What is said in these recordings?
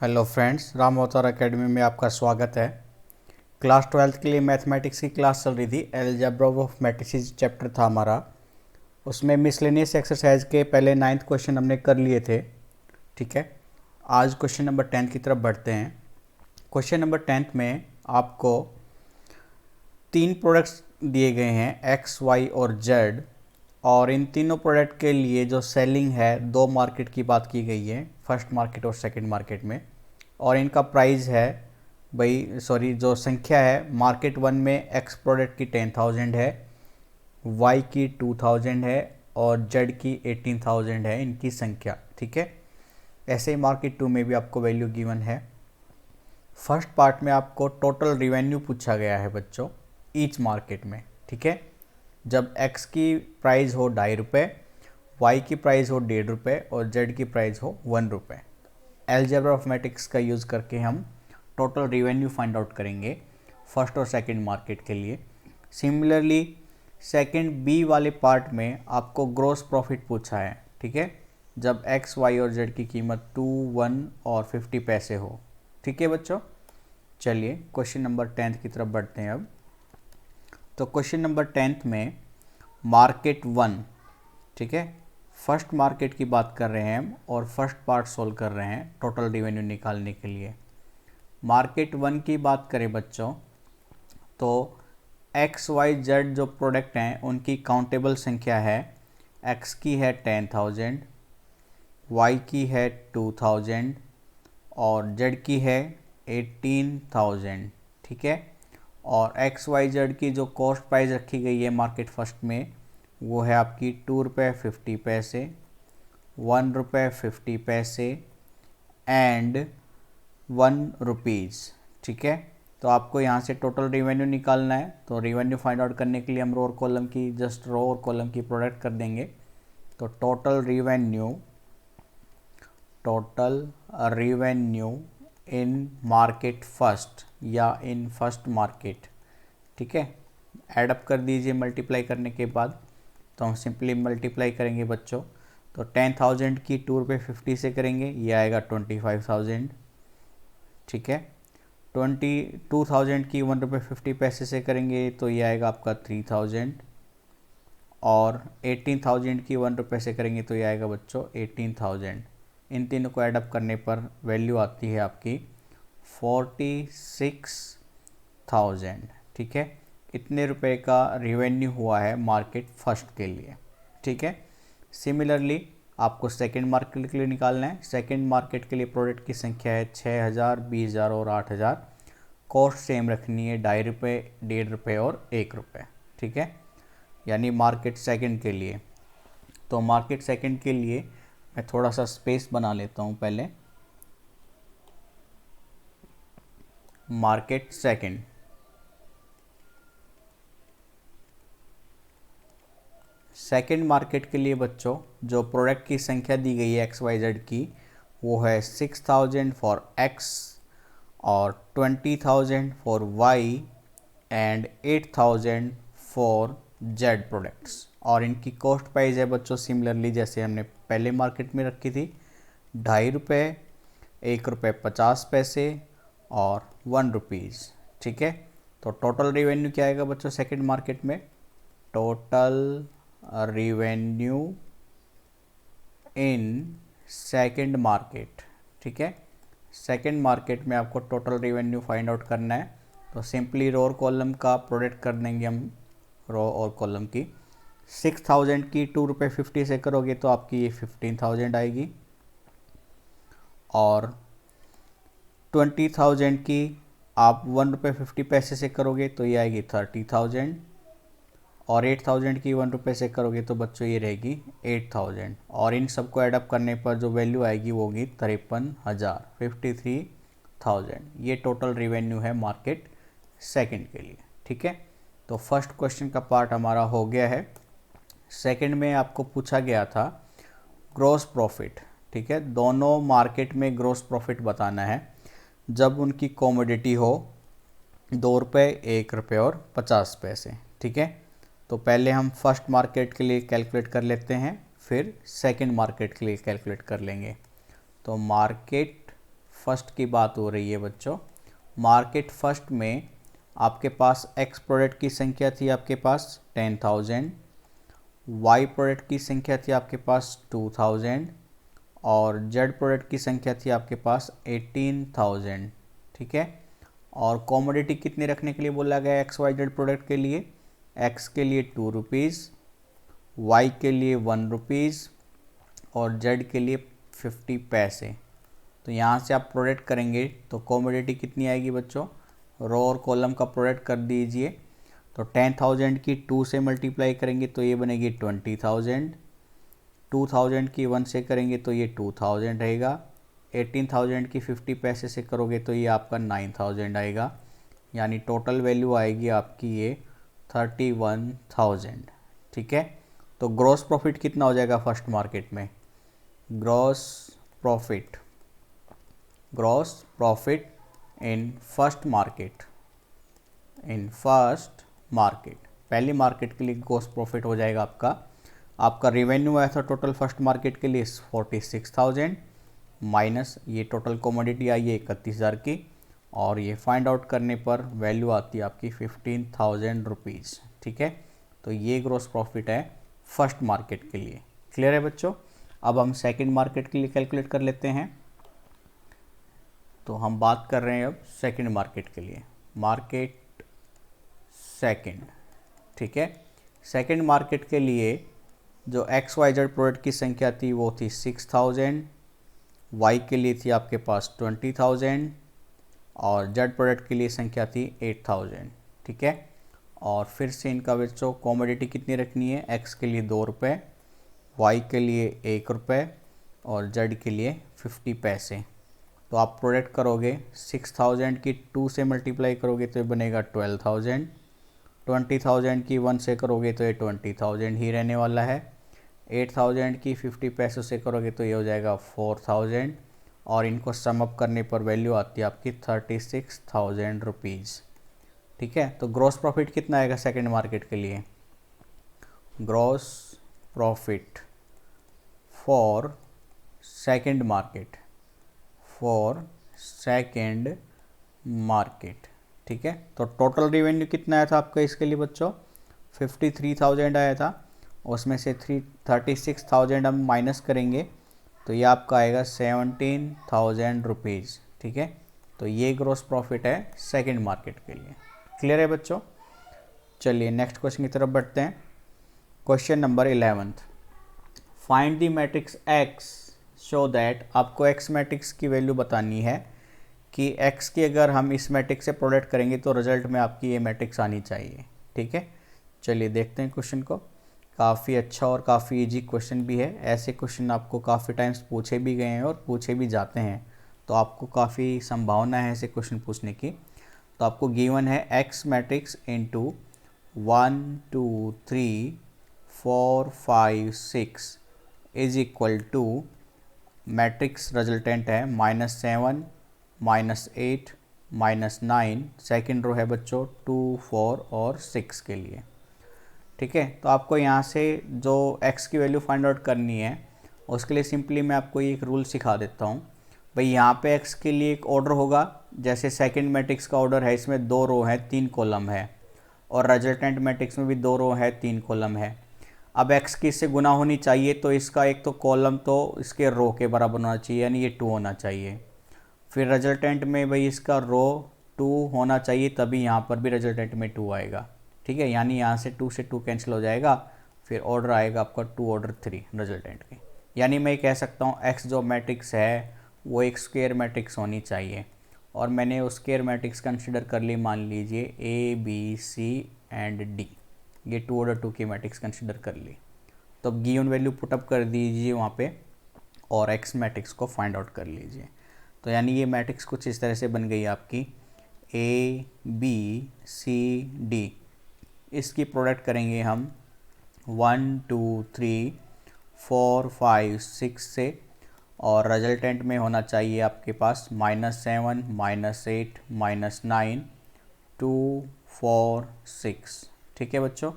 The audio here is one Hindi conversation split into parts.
हेलो फ्रेंड्स, राम अवतार एकेडमी में आपका स्वागत है। क्लास 12th के लिए मैथमेटिक्स की क्लास चल रही थी। अलजेब्रा ऑफ मैट्रिसेस चैप्टर था हमारा। उसमें मिसलेनियस एक्सरसाइज के पहले 9th क्वेश्चन हमने कर लिए थे। ठीक है, आज क्वेश्चन नंबर 10 की तरफ बढ़ते हैं। क्वेश्चन नंबर 10 में आपको 3 प्रोडक्ट्स दिए गए हैं, एक्स, वाई और जेड, और इन तीनों प्रोडक्ट के लिए जो सेलिंग है 2 मार्केट की बात की गई है, फर्स्ट मार्केट और सेकंड मार्केट में। और इनका प्राइस है जो संख्या है, मार्केट 1 में एक्स प्रोडक्ट की 10,000 है, वाई की 2,000 है और जेड की 18,000 है इनकी संख्या। ठीक है, ऐसे ही मार्केट 2 में भी आपको वैल्यू गिवन है। फर्स्ट पार्ट में आपको टोटल रिवेन्यू पूछा गया है बच्चों, ईच मार्केट में। ठीक है, जब x की प्राइस हो ₹2.5, y की प्राइस हो ₹1.5 और z की प्राइस हो ₹1। अलजेब्रा ऑफ मैट्रिक्स का यूज़ करके हम टोटल रिवेन्यू फाइंड आउट करेंगे फर्स्ट और सेकंड मार्केट के लिए। सिमिलरली सेकंड बी वाले पार्ट में आपको ग्रॉस प्रॉफिट पूछा है। ठीक है, जब x, y और z की कीमत 2, 1 और 50 पैसे हो। ठीक है बच्चों, चलिए क्वेश्चन नंबर 10 की तरफ बढ़ते हैं अब। तो क्वेश्चन नंबर 10 में मार्केट 1, ठीक है, फर्स्ट मार्केट की बात कर रहे हैं हम और फर्स्ट पार्ट सोल्व कर रहे हैं टोटल रिवेन्यू निकालने के लिए। मार्केट 1 की बात करें बच्चों तो एक्स, वाई, जेड जो प्रोडक्ट हैं उनकी काउंटेबल संख्या है। एक्स की है 10,000, वाई की है 2,000 और जेड की है 18,000। ठीक है, और एक्स, वाई, जेड की जो कॉस्ट प्राइस रखी गई है मार्केट फर्स्ट में वो है आपकी ₹2.50, ₹1.50 एंड ₹1। ठीक है, तो आपको यहाँ से टोटल रिवेन्यू निकालना है। तो रिवेन्यू फाइंड आउट करने के लिए हम रो और कॉलम की रो और कॉलम की प्रोडक्ट कर देंगे। तो टोटल रिवेन्यू इन मार्केट फर्स्ट या इन फर्स्ट मार्केट। ठीक है, ऐड अप कर दीजिए मल्टीप्लाई करने के बाद। तो हम सिंपली मल्टीप्लाई करेंगे बच्चों। तो 10,000 की ₹2.50 से करेंगे, ये आएगा 25,000। ठीक है, 22,000 की ₹1.50 से करेंगे तो ये आएगा आपका 3,000 और 18,000 की ₹1 से करेंगे तो ये आएगा बच्चों 18,000। इन तीनों को ऐड अप करने पर वैल्यू आती है आपकी 46,000। ठीक है, इतने रुपए का रिवेन्यू हुआ है मार्केट फर्स्ट के लिए। ठीक है, सिमिलरली आपको सेकंड मार्केट के लिए निकालना है। सेकंड मार्केट के लिए प्रोडक्ट की संख्या है 6,000, 20,000 और 8,000। कॉस्ट सेम रखनी है, ₹2.5, ₹1.5 और ₹1। ठीक है, यानी मार्केट सेकंड के लिए। तो मार्केट सेकंड के लिए मैं थोड़ा सा स्पेस बना लेता हूँ पहले। मार्केट सेकंड मार्केट के लिए बच्चों जो प्रोडक्ट की संख्या दी गई है एक्स, वाई, जेड की वो है 6,000 फॉर एक्स और 20,000 for Y and 8,000 for Z products. और इनकी कॉस्ट प्राइस है बच्चों सिमिलरली जैसे हमने पहले मार्केट में रखी थी, ₹2.5, ₹1.50 और ₹1। ठीक है, तो टोटल रिवेन्यू क्या आएगा बच्चों सेकंड मार्केट में? Total revenue in second market. ठीक है, सेकंड मार्केट में आपको टोटल रिवेन्यू फाइंड आउट करना है। तो सिंपली रो और कॉलम का प्रोडक्ट कर देंगे हम, रो और कॉलम की। 6,000 की ₹2.50 से करोगे तो आपकी ये 15,000 आएगी और 20,000 की आप ₹1.50 से करोगे तो ये आएगी 30,000 और 8,000 की ₹1 से करोगे तो बच्चों ये रहेगी 8,000 और इन सबको ऐडअप करने पर जो वैल्यू आएगी वो होगी 53,000, 53,000। ये टोटल रिवेन्यू है मार्केट सेकंड के लिए। ठीक है, तो फर्स्ट क्वेश्चन का पार्ट हमारा हो गया है। सेकंड में आपको पूछा गया था ग्रॉस प्रॉफिट। ठीक है, दोनों मार्केट में ग्रॉस प्रॉफिट बताना है जब उनकी कॉमोडिटी हो ₹2, ₹1 और 50 पैसे। ठीक है, तो पहले हम फर्स्ट मार्केट के लिए कैलकुलेट कर लेते हैं, फिर सेकंड मार्केट के लिए कैलकुलेट कर लेंगे। तो मार्केट फर्स्ट की बात हो रही है बच्चों। मार्केट फर्स्ट में आपके पास एक्स प्रोडक्ट की संख्या थी आपके पास 10,000, वाई प्रोडक्ट की संख्या थी आपके पास 2,000 और जेड प्रोडक्ट की संख्या थी आपके पास 18,000। ठीक है, और कॉमोडिटी कितने रखने के लिए बोला गया एक्स वाई जेड प्रोडक्ट के लिए? एक्स के लिए 2 रुपीज़, वाई के लिए 1 रुपीज़ और जेड के लिए 50 पैसे। तो यहाँ से आप प्रोडक्ट करेंगे तो कॉमोडिटी कितनी आएगी बच्चों? रो और कॉलम का प्रोडक्ट कर दीजिए। तो 10,000 की 2 से मल्टीप्लाई करेंगे तो ये बनेगी 20,000, 2,000 की 1 से करेंगे तो ये 2,000 रहेगा, 18,000 की 50 पैसे से करोगे तो ये आपका 9,000 आएगा, यानी टोटल वैल्यू आएगी आपकी ये 31,000। ठीक है, तो ग्रॉस प्रॉफिट कितना हो जाएगा फर्स्ट मार्केट में? Gross profit in first market, पहली मार्केट के लिए ग्रॉस प्रॉफिट हो जाएगा आपका रेवेन्यू आया था टोटल फर्स्ट मार्केट के लिए 46,000 माइनस ये टोटल कमोडिटी आई है 31,000 की, और ये फाइंड आउट करने पर वैल्यू आती है आपकी 15,000 रुपीज़। ठीक है, तो ये ग्रॉस प्रॉफिट है फर्स्ट मार्केट के लिए। क्लियर है बच्चों? अब हम सेकंड मार्केट के लिए कैलकुलेट कर लेते हैं। तो हम बात कर रहे हैं अब सेकंड मार्केट के लिए, मार्केट सेकंड। ठीक है, सेकंड मार्केट के लिए जो एक्स वाई जेड प्रोडक्ट की संख्या थी वो थी 6,000, वाई के लिए थी आपके पास 20,000 और जेड प्रोडक्ट के लिए संख्या थी 8,000। ठीक है, और फिर से इनका बच्चों कॉमोडिटी कितनी रखनी है? एक्स के लिए 2 रुपये, वाई के लिए 1 रुपये और जेड के लिए 50 पैसे। तो आप प्रोडक्ट करोगे 6,000 की 2 से मल्टीप्लाई करोगे तो ये बनेगा 12,000, 20,000 की 1 से करोगे तो ये 20,000 ही रहने वाला है, 8,000 की 50 पैसों से करोगे तो ये हो जाएगा 4,000 और इनको सम अप करने पर वैल्यू आती है आपकी 36,000 रुपीज़। ठीक है, तो ग्रॉस प्रॉफिट कितना आएगा सेकंड मार्केट के लिए? Gross profit for second market. ठीक है, तो टोटल रेवेन्यू कितना आया था आपका इसके लिए बच्चों? 53,000 आया था, उसमें से 36,000 हम माइनस करेंगे तो ये आपका आएगा 17,000 रुपीज़। ठीक है, तो ये ग्रॉस प्रॉफिट है सेकंड मार्केट के लिए। क्लियर है बच्चों? चलिए नेक्स्ट क्वेश्चन की तरफ बढ़ते हैं। Question number 11, find the matrix x show that. आपको एक्स मैट्रिक्स की वैल्यू बतानी है कि एक्स की अगर हम इस मैट्रिक्स से प्रोडक्ट करेंगे तो रिजल्ट में आपकी ये मैट्रिक्स आनी चाहिए। ठीक है, चलिए देखते हैं क्वेश्चन को। काफ़ी अच्छा और काफ़ी इजी क्वेश्चन भी है, ऐसे क्वेश्चन आपको काफ़ी टाइम्स पूछे भी गए हैं और पूछे भी जाते हैं, तो आपको काफ़ी संभावना है ऐसे क्वेश्चन पूछने की। तो आपको गिवन है X matrix into 1 2 3 4 5 6 is equal to matrix resultant है -7 -8 -9, सेकेंड रो है बच्चों 2 4 और 6 के लिए। ठीक है, तो आपको यहाँ से जो x की वैल्यू फाइंड आउट करनी है उसके लिए सिंपली मैं आपको एक रूल सिखा देता हूँ। भाई यहाँ पे x के लिए एक ऑर्डर होगा, जैसे सेकंड मैट्रिक्स का ऑर्डर है, इसमें 2 रो है 3 कॉलम है, और रिजल्टेंट मैट्रिक्स में भी 2 रो है 3 कॉलम है। अब x की इससे गुना होनी चाहिए तो इसका एक तो कॉलम तो इसके रो के बराबर होना चाहिए, यानी ये 2 होना चाहिए। फिर रिजल्टेंट में भाई इसका रो 2 होना चाहिए, तभी यहाँ पर भी रिजल्टेंट में 2 आएगा। ठीक है, यानी यहाँ से 2 से 2 कैंसिल हो जाएगा, फिर ऑर्डर आएगा आपका 2 ऑर्डर 3 रिजल्टेंट के। यानी मैं कह सकता हूँ एक्स जो मैट्रिक्स है वो एक स्क्वायर मैट्रिक्स होनी चाहिए, और मैंने उस स्क्वायर मैट्रिक्स कंसिडर कर ली, मान लीजिए A B C and D, ये 2 ऑर्डर 2 की मैट्रिक्स कंसिडर कर ली। तो अब गिवन वैल्यू पुटअप कर दीजिए वहाँ पे और एक्स मैट्रिक्स को फाइंड आउट कर लीजिए। तो यानी ये मैट्रिक्स कुछ इस तरह से बन गई आपकी A B C D। इसकी प्रोडक्ट करेंगे हम 1 2 3 4 5 6 से, और रिजल्टेंट में होना चाहिए आपके पास -7 -8 -9 2 4 6। ठीक है बच्चों,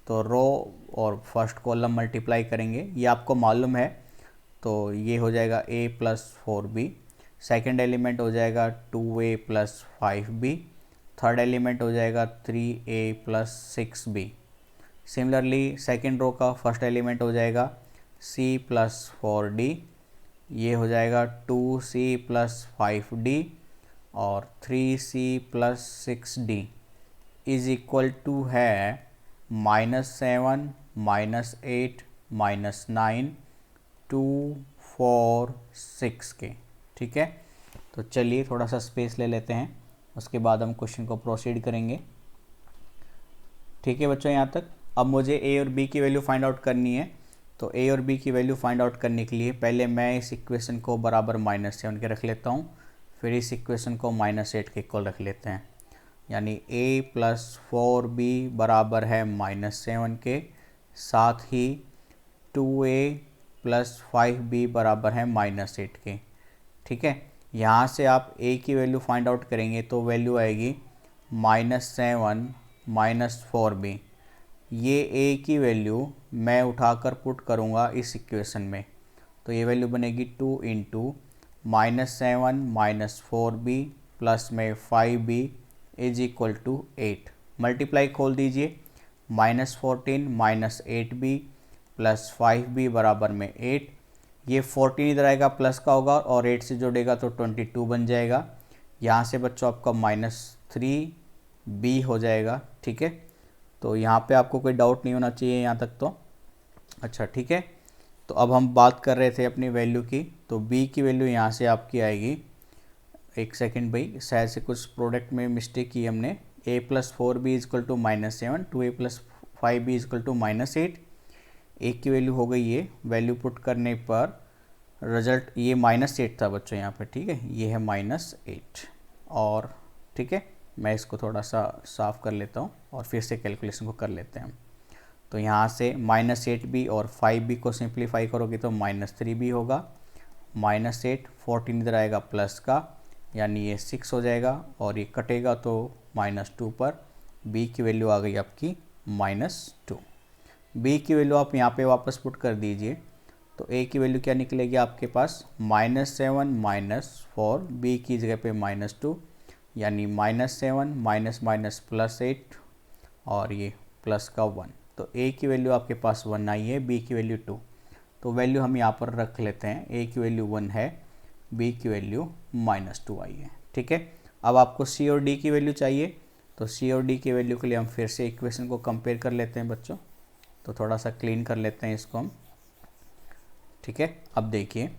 तो रो और फर्स्ट कॉलम मल्टीप्लाई करेंगे, ये आपको मालूम है, तो ये हो जाएगा A + 4B। सेकंड एलिमेंट हो जाएगा 2a plus 5b, third element हो जाएगा 3a plus 6b। Similarly second row का फर्स्ट एलिमेंट हो जाएगा c प्लस 4d, ये हो जाएगा 2c प्लस 5d और 3c plus 6d is equal to है -7 -8 -9 2 4 6 के। ठीक है, तो चलिए थोड़ा सा स्पेस ले लेते हैं, उसके बाद हम क्वेश्चन को प्रोसीड करेंगे। ठीक है बच्चों, यहाँ तक। अब मुझे a और b की वैल्यू फाइंड आउट करनी है, तो a और b की वैल्यू फाइंड आउट करने के लिए पहले मैं इस इक्वेशन को बराबर -7 के रख लेता हूँ, फिर इस इक्वेशन को -8 के इक्वल रख लेते हैं, यानी a प्लस 4b बराबर है -7 के, साथ ही 2a प्लस 5b बराबर है -8 के। ठीक है, यहाँ से आप a की वैल्यू फाइंड आउट करेंगे तो वैल्यू आएगी -7 -4b। ये a की वैल्यू मैं उठाकर पुट करूँगा इस इक्वेशन में, तो ये वैल्यू बनेगी 2 इंटू -7 -4b प्लस में 5b is equal to 8। Multiply खोल दीजिए, -14 -8b प्लस 5b बराबर में 8। ये 14 इधर आएगा प्लस का होगा और 8 से जोड़ेगा तो 22 बन जाएगा। यहाँ से बच्चों आपका -3b हो जाएगा। ठीक है, तो यहाँ पे आपको कोई डाउट नहीं होना चाहिए यहाँ तक तो। अच्छा ठीक है, तो अब हम बात कर रहे थे अपनी वैल्यू की, तो b की वैल्यू यहाँ से आपकी आएगी, एक सेकंड भाई, शायद से कुछ प्रोडक्ट में मिस्टेक की हमने। a plus 4b is equal to -7, 2a plus 5b is equal to -8। a की वैल्यू हो गई ये, वैल्यू पुट करने पर रिजल्ट ये -8 था बच्चों यहाँ पे। ठीक है, ये है -8। और ठीक है, मैं इसको थोड़ा सा साफ़ कर लेता हूँ और फिर से कैलकुलेशन को कर लेते हैं। तो यहाँ से -8b और 5b को सिंप्लीफाई करोगे तो -3b होगा, -8 14 इधर आएगा प्लस का, यानी ये 6 हो जाएगा, और ये कटेगा तो -2 पर b की वैल्यू आ गई आपकी -2। b की वैल्यू आप यहाँ पे वापस पुट कर दीजिए, तो a की वैल्यू क्या निकलेगी आपके पास, -7 -4, b की जगह पे -2, यानी -7 माइनस +8 और ये प्लस का 1, तो a की वैल्यू आपके पास 1 आई है, b की वैल्यू 2। तो वैल्यू हम यहाँ पर रख लेते हैं, a की वैल्यू 1 है, b की वैल्यू -2 आई है। ठीक है, अब आपको c और d की वैल्यू चाहिए, तो c और d की वैल्यू के लिए हम फिर से इक्वेशन को कंपेयर कर लेते हैं बच्चों। तो थोड़ा सा क्लीन कर लेते हैं इसको हम। ठीक है, अब देखिए,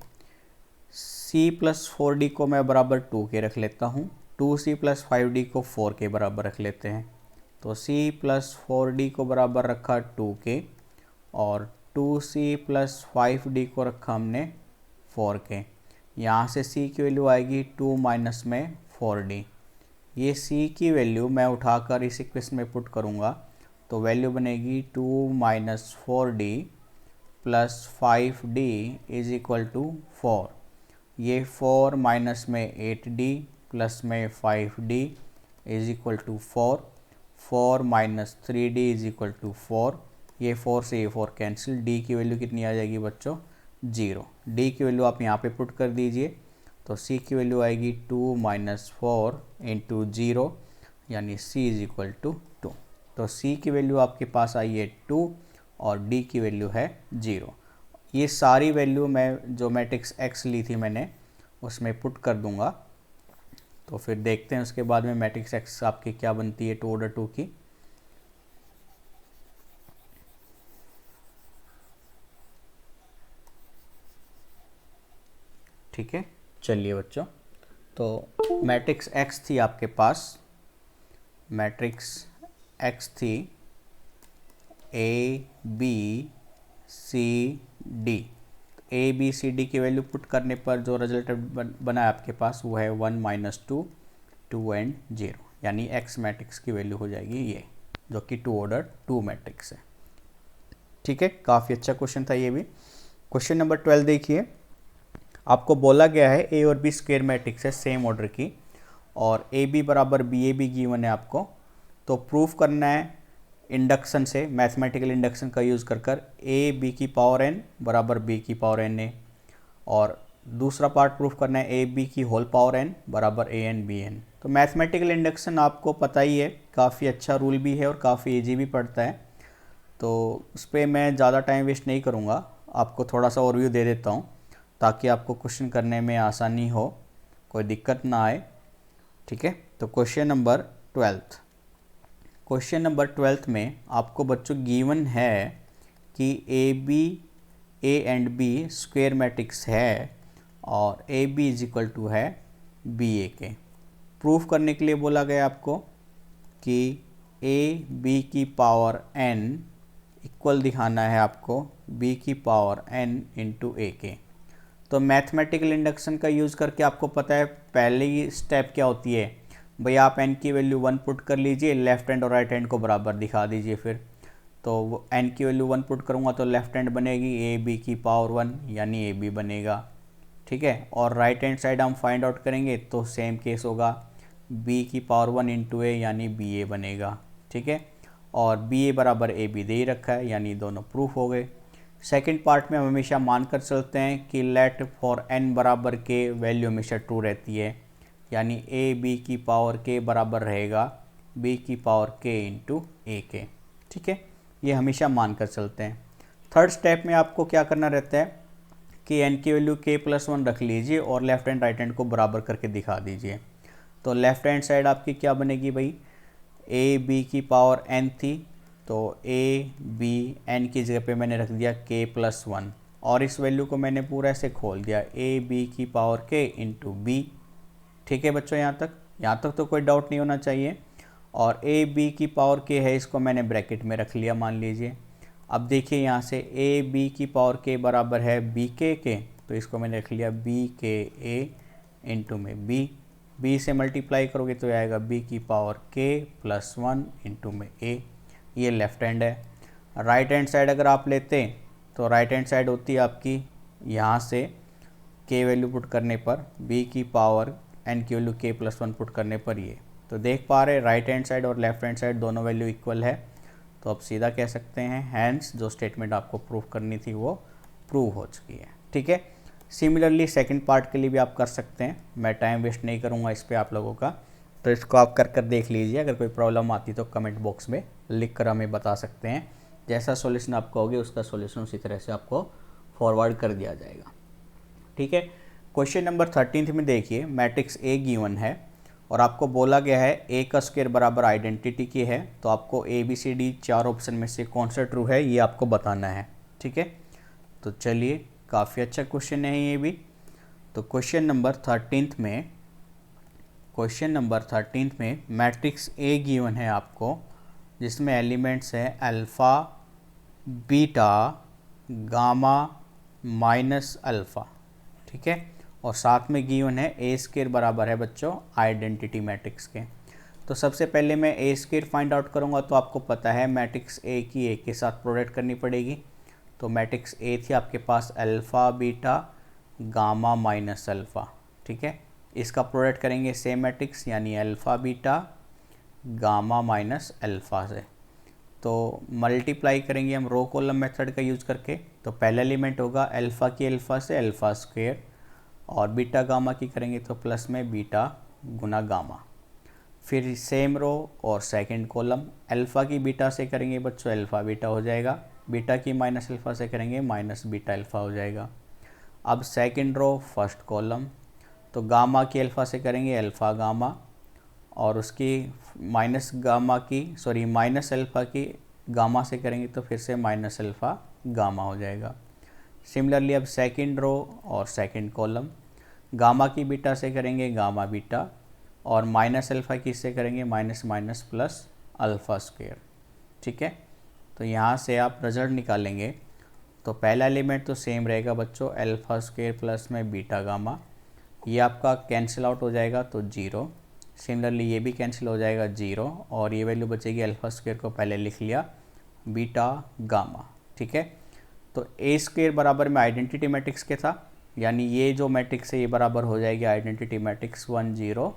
c प्लस 4d को मैं बराबर 2 के रख लेता हूँ, 2c प्लस 5d को 4 के बराबर रख लेते हैं। तो c प्लस 4d को बराबर रखा 2 के, और 2c प्लस 5d को रखा हमने 4 के। यहाँ से c की वैल्यू आएगी 2 माइनस में 4d। ये c की वैल्यू मैं उठाकर इस इक्वेशन में पुट करूँगा, तो वैल्यू बनेगी 2 minus 4d plus 5d is equal to 4। ये 4 माइनस में 8d प्लस में 5d is equal to 4, 4 minus 3d is equal to 4। ये 4 से ये 4 कैंसिल, d की वैल्यू कितनी आ जाएगी बच्चों, 0। d की वैल्यू आप यहाँ पे पुट कर दीजिए, तो c की वैल्यू आएगी 2 माइनस 4 इंटू 0, यानी c इज इक्वल टू 2। तो c की वैल्यू आपके पास आई है 2 और d की वैल्यू है 0। ये सारी वैल्यू मैं जो मैट्रिक्स x ली थी मैंने उसमें पुट कर दूंगा, तो फिर देखते हैं उसके बाद में मैट्रिक्स x आपकी क्या बनती है 2 ऑर्डर 2 की। ठीक है, चलिए बच्चों, तो मैट्रिक्स x थी आपके पास, मैट्रिक्स x थी A B C D। A B C D की वैल्यू पुट करने पर जो रिजल्ट बना है आपके पास वो है 1 माइनस 2 2 एंड 0, यानी x मैट्रिक्स की वैल्यू हो जाएगी ये, जो कि 2 ऑर्डर 2 मैट्रिक्स है। ठीक है, काफ़ी अच्छा क्वेश्चन था ये भी। क्वेश्चन नंबर 12 देखिए, आपको बोला गया है a और b स्क्वायर मैट्रिक्स है सेम ऑर्डर की, और ए बी बराबर बी ए बी गिवन है आपको, तो प्रूफ करना है इंडक्शन से, मैथमेटिकल इंडक्शन का यूज़ कर ए बी की पावर n बराबर b की पावर n है, और दूसरा पार्ट प्रूफ करना है ए बी की होल पावर एन बराबर ए एन बी एन। तो मैथमेटिकल इंडक्शन आपको पता ही है, काफ़ी अच्छा रूल भी है और काफ़ी ईजी भी पड़ता है, तो उस पर मैं ज़्यादा टाइम वेस्ट नहीं करूँगा, आपको थोड़ा सा ओवरव्यू दे देता हूँ ताकि आपको क्वेश्चन करने में आसानी हो, कोई दिक्कत ना आए। ठीक है, तो क्वेश्चन नंबर 12। क्वेश्चन नंबर 12 में आपको बच्चों गिवन है कि A and B square matrix है और A B is equal to है बी ए के। प्रूफ करने के लिए बोला गया आपको कि ए बी की पावर एन इक्वल दिखाना है आपको बी की पावर एन इंटू ए के। तो मैथमेटिकल इंडक्शन का यूज़ करके आपको पता है पहली स्टेप क्या होती है भाई, आप n की वैल्यू 1 पुट कर लीजिए, लेफ्ट हैंड और राइट हैंड को बराबर दिखा दीजिए। फिर तो n की वैल्यू 1 पुट करूँगा तो लेफ्ट हैंड बनेगी ए बी की पावर 1 यानी ए बी बनेगा। ठीक है, और राइट हैंड साइड हम फाइंड आउट करेंगे तो सेम केस होगा, b की पावर 1 इंटू ए यानी बी ए बनेगा। ठीक है, और बी ए बराबर ए बी दे ही रखा है यानी दोनों प्रूफ हो गए। सेकेंड पार्ट में हम हमेशा मानकर चलते हैं कि लेट फॉर n बराबर के वैल्यू हमेशा ट्रू रहती है, यानी ए बी की पावर के बराबर रहेगा b की पावर k इंटू ए के। ठीक है, ये हमेशा मानकर चलते हैं। थर्ड स्टेप में आपको क्या करना रहता है कि n की वैल्यू k प्लस 1 रख लीजिए और लेफ्ट हैंड राइट हैंड को बराबर करके दिखा दीजिए। तो लेफ्ट हैंड साइड आपकी क्या बनेगी भाई, ए बी की पावर n थी तो ए बी n की जगह पे मैंने रख दिया k प्लस 1 और इस वैल्यू को मैंने पूरा ऐसे खोल दिया ए बी की पावर k इंटू बी। ठीक है बच्चों, यहाँ तक तो कोई डाउट नहीं होना चाहिए। और ए बी की पावर k है, इसको मैंने ब्रैकेट में रख लिया मान लीजिए। अब देखिए यहाँ से ए बी की पावर k बराबर है बी के, तो इसको मैंने रख लिया बी के ए इंटू में बी से मल्टीप्लाई करोगे तो आएगा b की पावर k प्लस 1 इंटू में a। ये लेफ्ट हैंड है। राइट हैंड साइड अगर आप लेते तो राइट हैंड साइड होती है आपकी यहाँ से k वैल्यू पुट करने पर b की पावर n की वैल्यू k प्लस 1 पुट करने पर ये। तो देख पा रहे राइट हैंड साइड और लेफ्ट हैंड साइड दोनों वैल्यू इक्वल है, तो अब सीधा कह सकते हैं हैंस जो स्टेटमेंट आपको प्रूफ करनी थी वो प्रूव हो चुकी है। ठीक है, सिमिलरली सेकंड पार्ट के लिए भी आप कर सकते हैं, मैं टाइम वेस्ट नहीं करूंगा इस पर आप लोगों का, तो इसको आप कर देख लीजिए। अगर कोई प्रॉब्लम आती तो कमेंट बॉक्स में लिख कर हमें बता सकते हैं, जैसा सॉल्यूशन आप कहोगे उसका सॉल्यूशन उसी तरह से आपको फॉरवर्ड कर दिया जाएगा। ठीक है, क्वेश्चन नंबर 13 में देखिए मैट्रिक्स ए गिवन है और आपको बोला गया है ए का स्क्वायर बराबर आइडेंटिटी की है, तो आपको A B C D 4 option में से कौन सा ट्रू है ये आपको बताना है। ठीक है, तो चलिए काफ़ी अच्छा क्वेश्चन है ये भी। तो क्वेश्चन नंबर 13 में मैट्रिक्स ए गिवन है आपको, जिसमें एलिमेंट्स है alpha beta gamma minus alpha. ठीक है, और साथ में गिवन है ए स्क्वायर बराबर है बच्चों आइडेंटिटी मैट्रिक्स के। तो सबसे पहले मैं ए स्क्वायर फाइंड आउट करूँगा, तो आपको पता है मैट्रिक्स ए की ए के साथ प्रोडक्ट करनी पड़ेगी। तो मैट्रिक्स ए थी आपके पास alpha beta gamma minus alpha. ठीक है, इसका प्रोडक्ट करेंगे सेम मैट्रिक्स यानी alpha beta gamma minus alpha से, तो मल्टीप्लाई करेंगे हम रो कॉलम मेथड का यूज़ करके। तो पहला एलिमेंट होगा अल्फ़ा की अल्फ़ा से अल्फ़ा स्क्वायर, और बीटा गामा की करेंगे तो प्लस में बीटा गुना गामा। फिर सेम रो और सेकंड कॉलम अल्फ़ा की बीटा से करेंगे बच्चों अल्फ़ा बीटा हो जाएगा, बीटा की माइनस अल्फ़ा से करेंगे माइनस बीटा अल्फ़ा हो जाएगा। अब सेकंड रो फर्स्ट कॉलम, तो गामा की अल्फ़ा से करेंगे अल्फ़ा गामा, और उसकी माइनस अल्फ़ा की गामा से करेंगे तो फिर से माइनस अल्फ़ा गामा हो जाएगा। सिमिलरली अब सेकंड रो और सेकंड कॉलम गामा की बीटा से करेंगे गामा बीटा, और माइनस अल्फ़ा की से करेंगे minus minus plus alpha square. ठीक है, तो यहाँ से आप रिजल्ट निकालेंगे तो पहला एलिमेंट तो सेम रहेगा बच्चों अल्फ़ा स्क्वायर प्लस में बीटा गामा, ये आपका कैंसिल आउट हो जाएगा तो 0। सिमिलरली ये भी कैंसिल हो जाएगा 0, और ये वैल्यू बचेगी अल्फ़ा स्क्वायर को पहले लिख लिया बीटा गामा। ठीक है, तो ए स्क्वायर बराबर में आइडेंटिटी मैट्रिक्स के था, यानी ये जो मैट्रिक्स है ये बराबर हो जाएगी आइडेंटिटी मैट्रिक्स 1 0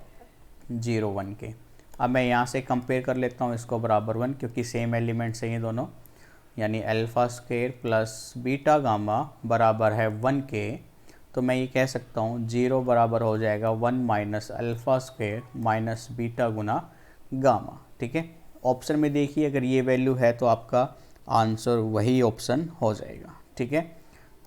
0 1 के। अब मैं यहाँ से कंपेयर कर लेता हूँ इसको बराबर 1, क्योंकि सेम एलिमेंट्स हैं ये दोनों, यानी alpha square plus beta gamma बराबर है 1 के। तो मैं ये कह सकता हूँ 0 बराबर हो जाएगा 1 minus alpha square minus beta गुना गामा। ठीक है, ऑप्शन में देखिए अगर ये वैल्यू है तो आपका आंसर वही ऑप्शन हो जाएगा। ठीक है,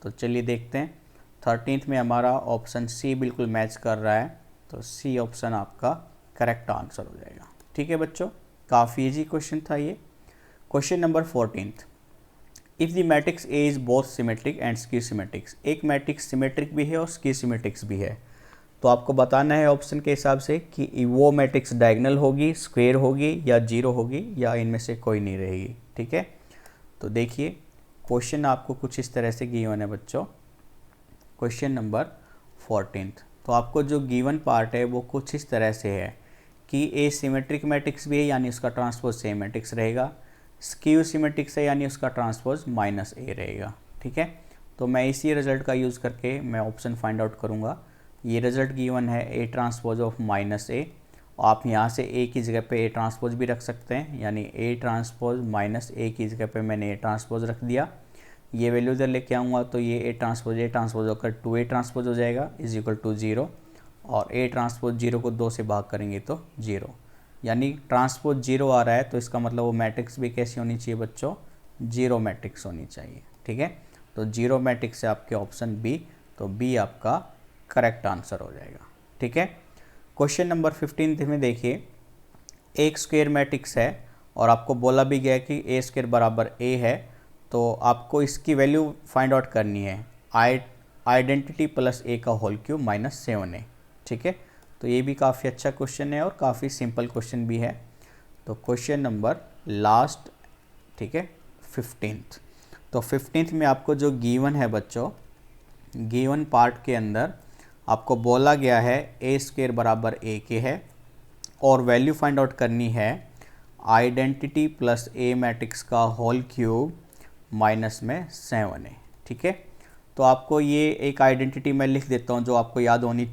तो चलिए देखते हैं। 13th में हमारा ऑप्शन सी बिल्कुल मैच कर रहा है, तो सी ऑप्शन आपका करेक्ट आंसर हो जाएगा। ठीक है बच्चों, काफ़ी इजी क्वेश्चन था ये। Question number 14th, if the matrix A is both symmetric and skew symmetrics, एक मैट्रिक्स सिमेट्रिक भी है और स्क्यू सिमेट्रिक्स भी है, तो आपको बताना है ऑप्शन के हिसाब से कि वो मैट्रिक्स डायगोनल होगी, स्क्वायर होगी या जीरो होगी या इनमें से कोई नहीं रहेगी। ठीक है, तो देखिए क्वेश्चन आपको कुछ इस तरह से गिवन है बच्चों। क्वेश्चन नंबर 14th, तो आपको जो गिवन पार्ट है वो कुछ इस तरह से है कि ए सिमेट्रिक मैट्रिक्स भी है यानी उसका ट्रांसपोज सेम मैट्रिक्स रहेगा, स्क्यू सिमेट्रिक्स है यानी उसका ट्रांसपोज माइनस ए रहेगा। ठीक है, तो मैं इसी रिजल्ट का यूज़ करके मैं ऑप्शन फाइंड आउट करूँगा। ये रिजल्ट गिवन है ए ट्रांसपोज ऑफ माइनस ए, आप यहाँ से ए की जगह पे ए ट्रांसपोज भी रख सकते हैं, यानी ए ट्रांसपोज माइनस ए की जगह पे मैंने ए ट्रांसपोज रख दिया। ये वैल्यू इधर लेके आऊँगा तो ये ए ट्रांसपोज होकर 2a ट्रांसपोज हो जाएगा इज इक्वल टू 0, और ए ट्रांसपोज 0 को 2 से भाग करेंगे तो 0, यानी ट्रांसपोज 0 आ रहा है तो इसका मतलब वो मैट्रिक्स भी कैसी होनी चाहिए बच्चों, जीरो मैट्रिक्स होनी चाहिए। ठीक है, तो जीरो मैट्रिक्स है आपके ऑप्शन बी, तो बी आपका करेक्ट आंसर हो जाएगा। ठीक है, क्वेश्चन नंबर 15 में देखिए, एक स्क्वायर मैट्रिक्स है और आपको बोला भी गया कि ए स्क्वायर बराबर ए है, तो आपको इसकी वैल्यू फाइंड आउट करनी है आइडेंटिटी प्लस ए का होल क्यूब माइनस 7a। ठीक है, तो ये भी काफ़ी अच्छा क्वेश्चन है और काफ़ी सिंपल क्वेश्चन भी है। तो क्वेश्चन नंबर लास्ट, ठीक है 15th, तो 15th में आपको जो गिवन है बच्चों, गिवन पार्ट के अंदर आपको बोला गया है ए स्क्वायर बराबर ए के है और वैल्यू फाइंड आउट करनी है आइडेंटिटी प्लस ए मैट्रिक्स का होल क्यूब माइनस में 7a। ठीक है, तो आपको ये एक आइडेंटिटी मैं लिख देता हूँ जो आपको याद होनी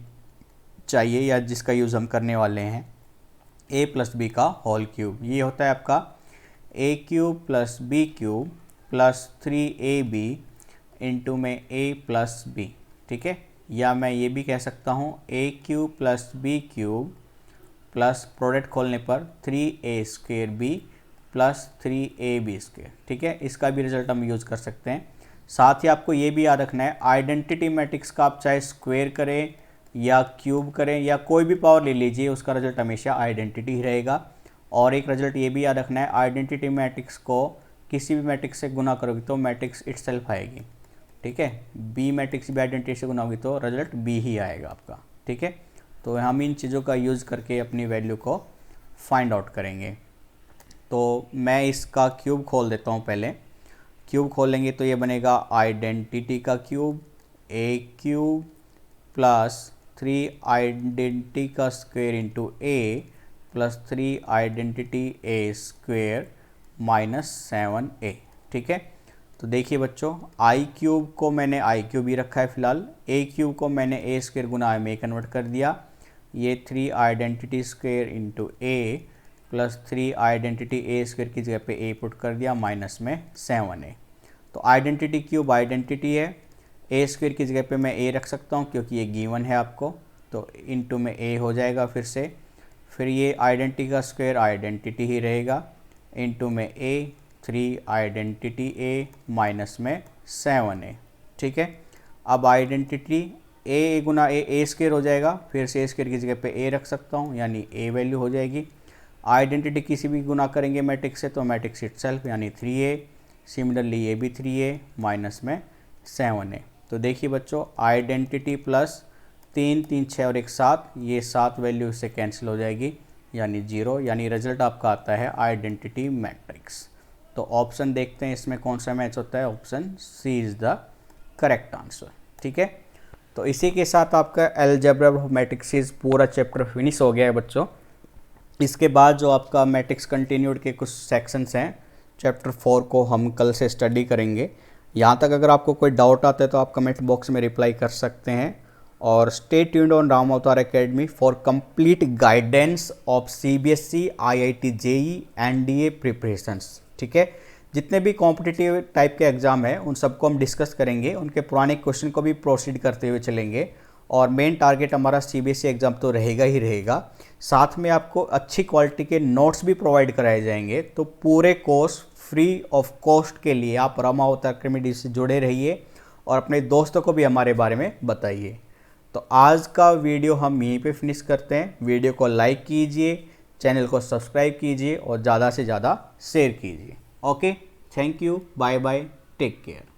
चाहिए या जिसका यूज़ हम करने वाले हैं, a प्लस बी का होल क्यूब। ये होता है आपका a cube plus B cube plus 3ab into में a प्लस बी। ठीक है, या मैं ये भी कह सकता हूँ a cube plus B cube plus product खोलने पर 3a square B plus 3ab square. ठीक है, इसका भी रिजल्ट हम यूज़ कर सकते हैं। साथ ही आपको ये भी याद रखना है आइडेंटिटी मैट्रिक्स का आप चाहे स्क्वेयर करें या क्यूब करें या कोई भी पावर ले लीजिए, उसका रिजल्ट हमेशा आइडेंटिटी ही रहेगा। और एक रिजल्ट ये भी याद रखना है आइडेंटिटी मैट्रिक्स को किसी भी मैट्रिक्स से गुना करोगे तो मैट्रिक्स इटसेल्फ आएगी। ठीक है, बी मैट्रिक्स भी आइडेंटिटी से गुना होगी तो रिजल्ट बी ही आएगा आपका। ठीक है, तो हम इन चीज़ों का यूज़ करके अपनी वैल्यू को फाइंड आउट करेंगे। तो मैं इसका क्यूब खोल देता हूँ, पहले क्यूब खोलेंगे तो ये बनेगा आइडेंटिटी का क्यूब ए क्यूब प्लस 3 आइडेंटिटी का स्क्वायर इंटू ए प्लस 3 आइडेंटिटी ए स्क्वायर माइनस 7a। ठीक है, तो देखिए बच्चों आई क्यूब को मैंने आई क्यूब ही रखा है फिलहाल, ए क्यूब को मैंने ए स्क्वायर गुना में कन्वर्ट कर दिया, ये 3 आइडेंटिटी स्क्वायर इंटू ए प्लस 3 आइडेंटिटी ए स्क्वायर की जगह पे ए पुट कर दिया माइनस में 7a। तो आइडेंटिटी क्यूब आइडेंटिटी है, ए स्क्वायर की जगह पे मैं ए रख सकता हूँ क्योंकि ये गिवन है आपको, तो इंटू में ए हो जाएगा फिर ये आइडेंटिटी का स्क्वायर आइडेंटिटी ही रहेगा इंटू में ए 3 आइडेंटिटी ए माइनस में 7a। ठीक है, अब आइडेंटिटी ए गुना ए स्क्वायर हो जाएगा, फिर से ए स्क्वायर की जगह पे ए रख सकता हूँ यानी ए वैल्यू हो जाएगी। आइडेंटिटी किसी भी गुना करेंगे मैट्रिक्स से तो मैट्रिक्स इटसेल्फ यानी 3a, सिमिलरली ये भी 3a माइनस में 7a। तो देखिए बच्चों आइडेंटिटी प्लस 3 3 6 और 1 7, ये 7 वैल्यू से कैंसिल हो जाएगी यानी 0, यानी रिजल्ट आपका आता है आइडेंटिटी मैट्रिक्स। तो ऑप्शन देखते हैं इसमें कौन सा मैच होता है, option C is the correct answer. ठीक है, तो इसी के साथ आपका अलजेब्रा ऑफ मैट्रिक्स पूरा चैप्टर फिनिश हो गया है बच्चों। इसके बाद जो आपका मैट्रिक्स कंटिन्यूड के कुछ सेक्शंस हैं चैप्टर 4 को हम कल से स्टडी करेंगे। यहाँ तक अगर आपको कोई डाउट आता है तो आप कमेंट बॉक्स में रिप्लाई कर सकते हैं। और स्टे ट्यून्ड ऑन राम अवतार academy for complete guidance of CBSE, IIT JEE, NDA preparations. ठीक है, जितने भी कॉम्पिटिटिव टाइप के एग्ज़ाम हैं उन सबको हम डिस्कस करेंगे, उनके पुराने क्वेश्चन को भी प्रोसीड करते हुए चलेंगे। और मेन टारगेट हमारा सीबीएसई एग्ज़ाम तो रहेगा ही रहेगा। साथ में आपको अच्छी क्वालिटी के नोट्स भी प्रोवाइड कराए जाएंगे। तो पूरे कोर्स फ्री ऑफ कॉस्ट के लिए आप रमा अवतार अकेडमी से जुड़े रहिए और अपने दोस्तों को भी हमारे बारे में बताइए। तो आज का वीडियो हम यहीं पे फिनिश करते हैं। वीडियो को लाइक कीजिए, चैनल को सब्सक्राइब कीजिए और ज़्यादा से ज़्यादा शेयर कीजिए। Okay, thank you, bye bye, take care.